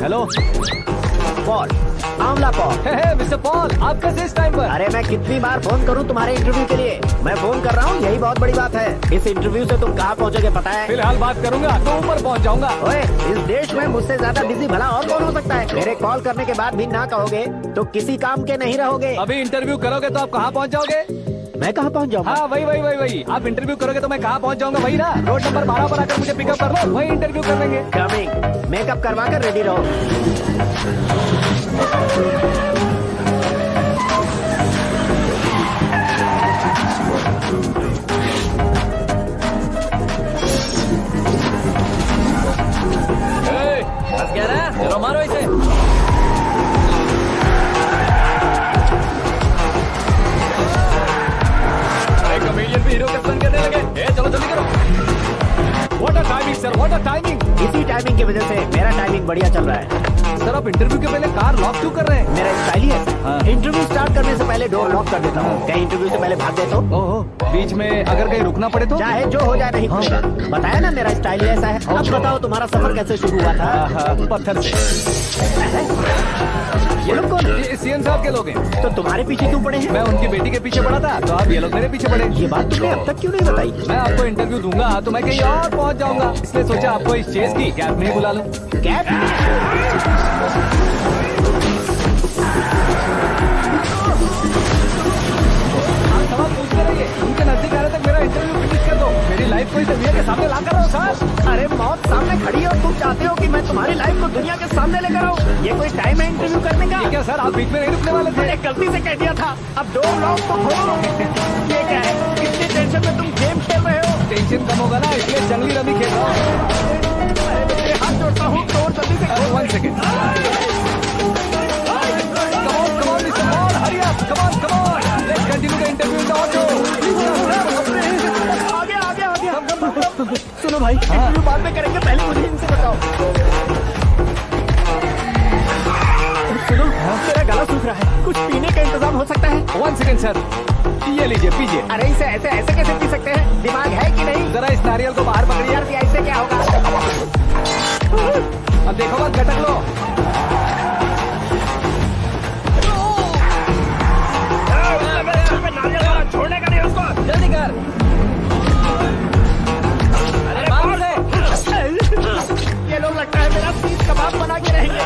Hello Paul, आंवला Paul. Mister Paul, आप कैसे इस टाइम पर? अरे मैं कितनी बार फोन करूं तुम्हारे इंटरव्यू के लिए? मैं फोन कर रहा हूं, यही बहुत बड़ी बात है। इस इंटरव्यू से तुम कहां पहुंचोगे पता है? फिलहाल बात करूंगा तो ऊपर पहुंच जाऊंगा। ओए, इस देश में मुझसे ज्यादा बिजी भला और कौन हो सकता है? मेरे कॉल करने के बाद भी ना कहोगे तो किसी काम के नहीं रहोगे। अभी इंटरव्यू करोगे तो आप कहाँ पहुँच जाओगे? मैं कहाँ पहुँच जाऊंगा? हाँ वही। आप इंटरव्यू करोगे तो मैं कहाँ पहुँच जाऊंगा? वही ना, रोड नंबर 12 पर आकर मुझे पिकअप कर लो, वही इंटरव्यू कर लेंगे। कमिंग। मेकअप करवा कर रेडी रहो। बस गया ना, चलो मारो इसे। कॉमेडियन भी हीरो के पसंद करने लगे। चलो जल्दी करो। What a timing sir, what a timing. इसी टाइमिंग की वजह से मेरा टाइमिंग बढ़िया चल रहा है। सर आप इंटरव्यू के पहले कार लॉक क्यों कर रहे हैं? मेरा स्टाइल ही है। हाँ। इंटरव्यू स्टार्ट करने से पहले डोर लॉक कर देता हूँ। कहीं इंटरव्यू से पहले भाग गए तो? ओहो, बीच में अगर कहीं रुकना पड़े तो? चाहे जो हो जाए नहीं खुलेगा। बताया ना मेरा स्टाइल ही ऐसा है। अब बताओ तुम्हारा सफर कैसे शुरू हुआ था? पत्थर से। ये लोग कौन? ये सीएम साहब के लोग हैं। तो तुम्हारे पीछे क्यों पड़े हैं? मैं उनकी बेटी के पीछे पड़ा था तो आप ये लोग मेरे पीछे पड़े। ये बात तुमने अब तक क्यों नहीं बताई? मैं आपको इंटरव्यू दूंगा तो मैं कहीं और पहुंच जाऊंगा, इसलिए सोचा आपको इस चेस की कैब में ही बुला लूं। कैब? आप सवाल पूछते रहिए, उनके नजदीक आने तक मेरा इंटरव्यू फिनिश कर दो। मेरी लाइफ को इस दुनिया के सामने ला कर रहा हूँ सर। अरे मौत सामने खड़ी है और तुम चाहते हो कि मैं तुम्हारी लाइफ को दुनिया के सामने लेकर आऊं? ये कोई टाइम है इंटरव्यू करने का? क्या सर आप बीच में नहीं रुकने वाले थे? मैंने गलती से कह दिया था। अब डोर लॉक तो खोलो। ये क्या है? इतनी टेंशन में तुम गेम खेल रहे हो? टेंशन कम होगा ना, इसलिए जंगली रमी खेल रहा हूँ। अरे हाथ जोड़ता हूँ, डोर जल्दी से खोलो। 1 second. Come on, Mr. Paul, hurry up. Come on. Let's continue the interview in the auto. आगे। सुनो भाई, इंटरव्यू बाद में करेंगे, पहले मुझे इनसे बताओ। सुनो, मेरा गला सूख रहा है, कुछ पीने का इंतजाम हो सकता है? 1 सेकेंड सर, ये लीजिए पीजिए। अरे इसे ऐसे कैसे पी सकते हैं? दिमाग है कि नहीं? जरा इस नारियल को बाहर पकड़िए। यार ऐसे क्या होगा? अब देखो बस, गटक लो। छोड़ने का नहीं उसको। जल्दी कर। अरे बाप रे। ये लोग लगता है मेरा सीख कबाब बना के रहेंगे।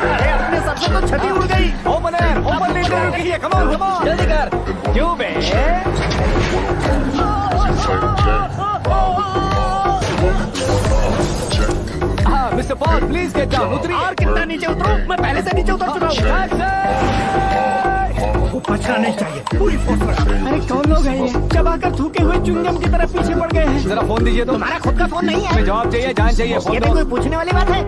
अरे अपने सबसे तो छठी उड़ गई। ओपन इंटरव्यू कीजिए। कम ऑन जल्दी कर। क्यों बे? हाँ mister Paul, please get down. उतरिए। और कितना नीचे उतरूं? मैं पहले से नीचे उतर चुका हूँ। वो बचना नहीं चाहिए, पूरी फोर्स लगा। अरे कौन लोग हैं ये? चबाकर थूके हुए चुंगम की तरह पीछे पड़ गए हैं। जरा फोन दीजिए तो। तुम्हारा खुद का फोन नहीं है? हमें जवाब चाहिए, जान चाहिए। ये फोन भी दो। कोई पूछने वाली बात है?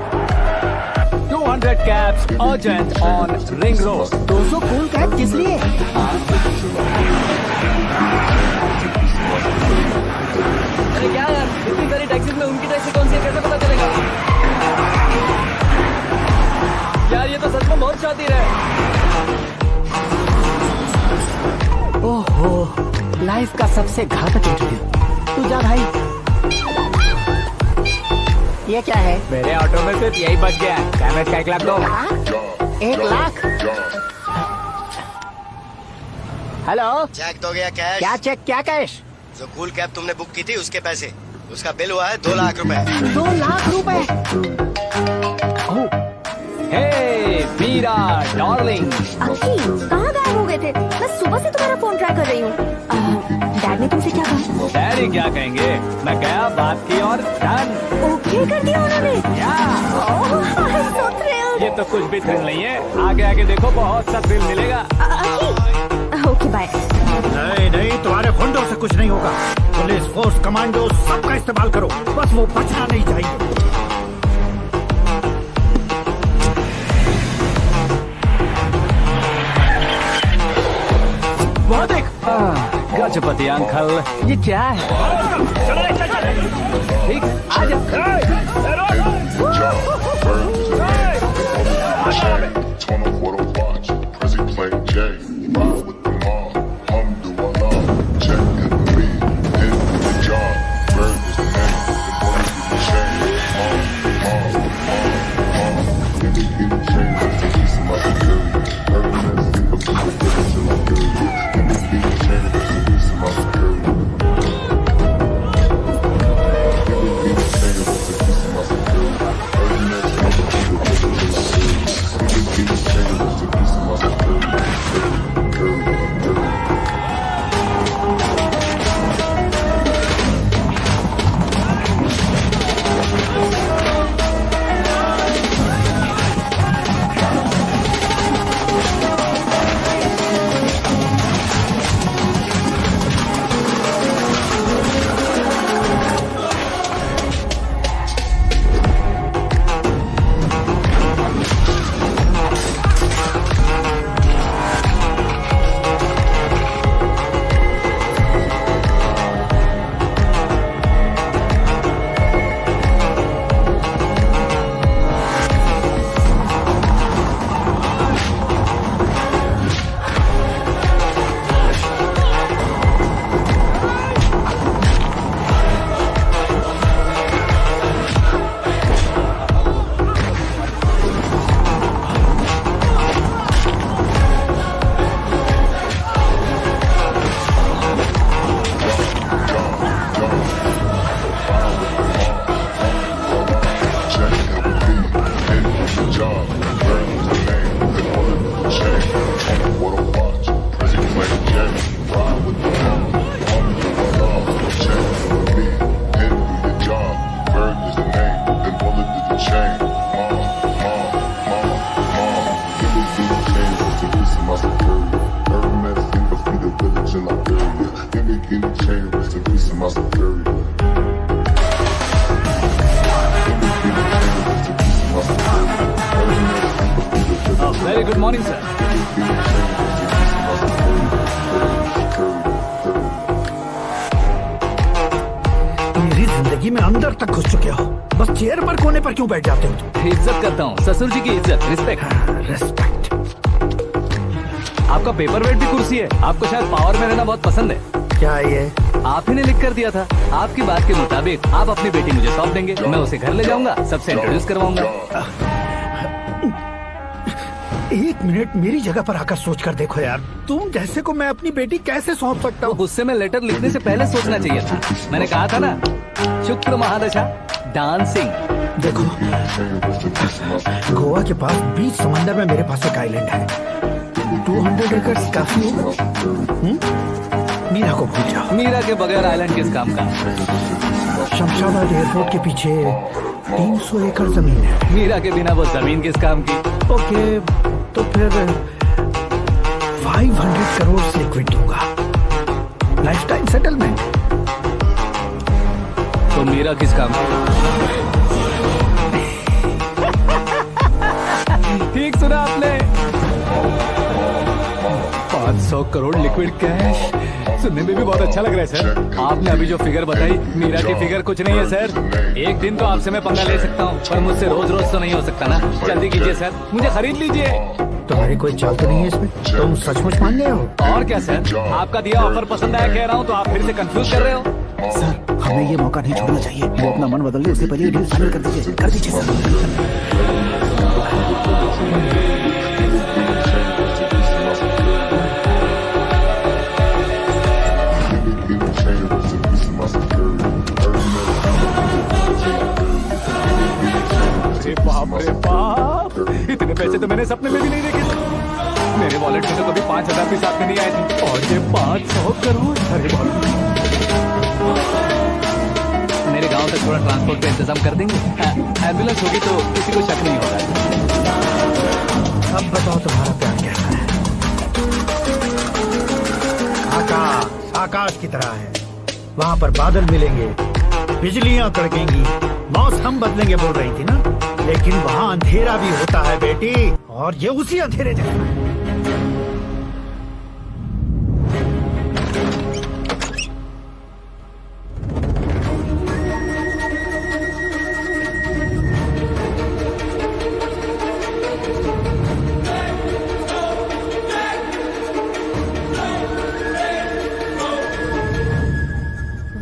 200 cabs urgent on Ring Road. 200 cool cab किस लिए? अरे क्या यार, इतनी सारी टैक्सी में उनकी टैक्सी कौन सी है, कैसे पता चलेगा? यार ये तो सच में बहुत शातिर है। ओहो, लाइफ का सबसे घातक इंटरव्यू। तू जा भाई। ये क्या है? मेरे ऑटो में सिर्फ यही बच गया है। डैमेज का 1 लाख दो। 1 लाख? हेलो, चेक तो गया कैश। क्या चेक, क्या कैश? जो कूल कैब तुमने बुक की थी उसके पैसे, उसका बिल हुआ है 2 लाख रुपए। 2 लाख रुपए? हे मीरा डार्लिंग। अक्की, कहाँ गायब हो गए थे? मैं सुबह से तुम्हारा फोन ट्राई कर रही हूँ। डैड ने तुमसे क्या कहा? डैडी क्या कहेंगे, मैं गया, बात की और डन। ओके कर दिया उन्होंने? so thrilled। ये तो कुछ भी थ्रिल नहीं है, आगे आगे देखो बहुत सा थ्रिल मिलेगा। अक्की, ओके बाय। नहीं, तुम्हारे गुंडों से कुछ नहीं होगा। पुलिस फोर्स, कमांडो, सबका इस्तेमाल करो, बस वो बचना नहीं चाहिए। वो देख, गजपति अंकल, ये क्या है? ठीक, आजा। Turn off what I watch. Prezi playing Jay. With the morning sir. मेरी जिंदगी में अंदर तक घुस चुके हो, बस चेयर पर कोने पर क्यों बैठ जाते हो तुम? इज्जत करता हूँ, ससुर जी की इज्जत, रिस्पेक्ट। रेस्पेक्ट। आपका पेपर वेट भी कुर्सी है। आपको शायद पावर में रहना बहुत पसंद है। क्या ये? आप ही ने लिख कर दिया था। आपकी बात के मुताबिक आप अपनी बेटी मुझे सौंप देंगे, मैं उसे घर ले जाऊंगा, सबसे इंट्रोड्यूस करवाऊंगा। एक मिनट मेरी जगह पर आकर सोच कर देखो यार, तुम जैसे को मैं अपनी बेटी कैसे सौंप सकता तो हूँ? गुस्से में लेटर लिखने से पहले सोचना चाहिए था। मैंने कहा था ना, शुक्र महादशा डांसिंग। देखो, गोवा के पास बीच समंदर में मेरे पास एक आइलैंड है। 200 एकड़ काफी होगा। मीरा को भूल जाओ। मीरा के बगैर आइलैंड किस काम का? शमशाबाद एयरपोर्ट के पीछे 300 एकड़ जमीन है। मीरा के बिना वो जमीन किस काम की? ओके, तो फिर 500 करोड़ से क्विट होगा। Life time settlement. तो मीरा किस काम की? ठीक सुना आपने। 500 करोड़ लिक्विड कैश, सुनने में भी बहुत अच्छा लग रहा है सर। आपने अभी जो फिगर बताई, मीरा की फिगर कुछ नहीं है सर। एक दिन तो आपसे मैं पंगा ले सकता हूँ, पर मुझसे रोज रोज तो नहीं हो सकता ना। जल्दी कीजिए सर, मुझे खरीद लीजिए। तुम्हारी कोई चाल तो नहीं है इसमें? तुम सचमुच मान गए हो? और क्या सर, आपका दिया ऑफर पसंद आया कह रहा हूँ, तो आप फिर से कंफ्यूज कर रहे हो। सर, हमें ये मौका नहीं छोड़ना चाहिए। वो अपना मन बदल ले, उससे पहले डील फाइनल कर दीजिए। कर दीजिए सर। अरे बाप रे बाप, इतने पैसे तो मैंने सपने में भी नहीं देखे थे। मेरे वॉलेट में तो कभी 5,000 भी साथ में नहीं आए थे, और ये 500 करोड़। अरे बाप, मेरे गांव तक थोड़ा ट्रांसपोर्ट का इंतजाम कर देंगे? एम्बुलेंस होगी तो किसी को शक नहीं होगा। अब बताओ तुम्हारा प्यार कैसा है? आकाश आकाश की तरह है। वहाँ पर बादल मिलेंगे, बिजलियां कड़केंगी, मौसम बदलेंगे बोल रही थी ना। लेकिन वहाँ अंधेरा भी होता है बेटी, और ये उसी अंधेरे जैसा है।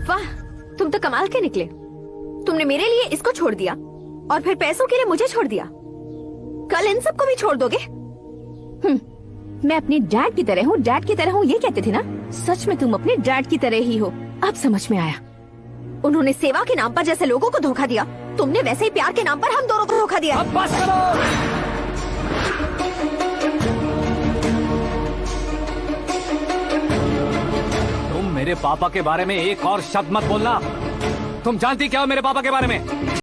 वाह, तुम तो कमाल के निकले। तुमने मेरे लिए इसको छोड़ दिया और फिर पैसों के लिए मुझे छोड़ दिया। कल इन सबको भी छोड़ दोगे? मैं अपने डैड की तरह हूँ, डैड की तरह हूँ, ये कहते थे ना। सच में तुम अपने डैड की तरह ही हो। अब समझ में आया। उन्होंने सेवा के नाम पर जैसे लोगों को धोखा दिया, तुमने वैसे ही प्यार के नाम पर हम दोनों को धोखा दिया। अब बस करो। तुम मेरे पापा के बारे में एक और शब्द मत बोलना। तुम जानती क्या हो मेरे पापा के बारे में?